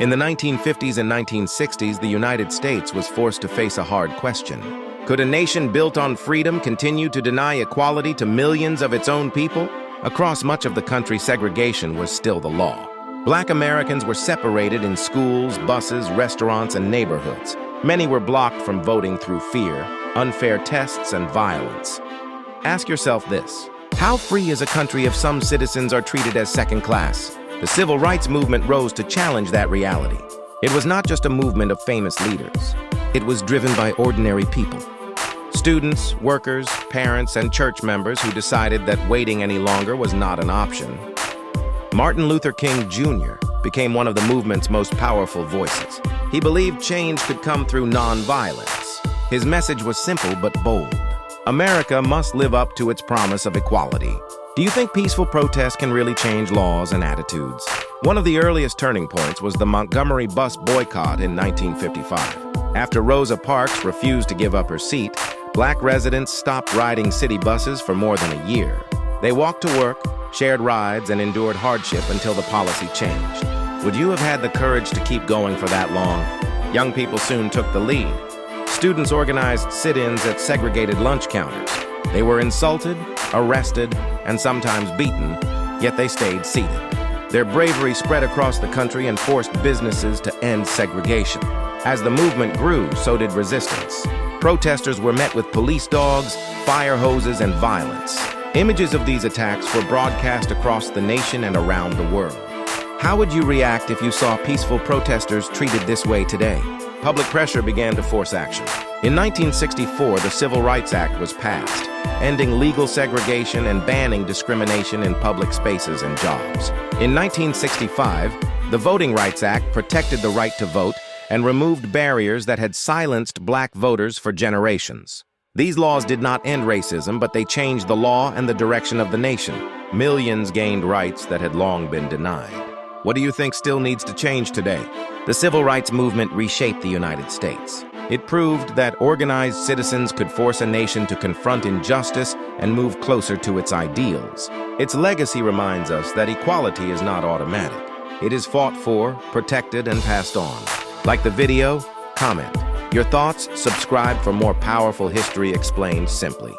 In the 1950s and 1960s, the United States was forced to face a hard question. Could a nation built on freedom continue to deny equality to millions of its own people? Across much of the country, segregation was still the law. Black Americans were separated in schools, buses, restaurants, and neighborhoods. Many were blocked from voting through fear, unfair tests, and violence. Ask yourself this: how free is a country if some citizens are treated as second class? The civil rights movement rose to challenge that reality. It was not just a movement of famous leaders. It was driven by ordinary people. Students, workers, parents, and church members who decided that waiting any longer was not an option. Martin Luther King Jr. became one of the movement's most powerful voices. He believed change could come through nonviolence. His message was simple but bold. America must live up to its promise of equality. Do you think peaceful protest can really change laws and attitudes? One of the earliest turning points was the Montgomery bus boycott in 1955. After Rosa Parks refused to give up her seat, Black residents stopped riding city buses for more than a year. They walked to work, shared rides, and endured hardship until the policy changed. Would you have had the courage to keep going for that long? Young people soon took the lead. Students organized sit-ins at segregated lunch counters. They were insulted, arrested, and sometimes beaten, yet they stayed seated. Their bravery spread across the country and forced businesses to end segregation. As the movement grew, so did resistance. Protesters were met with police dogs, fire hoses, and violence. Images of these attacks were broadcast across the nation and around the world. How would you react if you saw peaceful protesters treated this way today? Public pressure began to force action. In 1964, the Civil Rights Act was passed, ending legal segregation and banning discrimination in public spaces and jobs. In 1965, the Voting Rights Act protected the right to vote and removed barriers that had silenced Black voters for generations. These laws did not end racism, but they changed the law and the direction of the nation. Millions gained rights that had long been denied. What do you think still needs to change today? The civil rights movement reshaped the United States. It proved that organized citizens could force a nation to confront injustice and move closer to its ideals. Its legacy reminds us that equality is not automatic. It is fought for, protected, and passed on. Like the video, comment your thoughts, subscribe for more powerful history explained simply.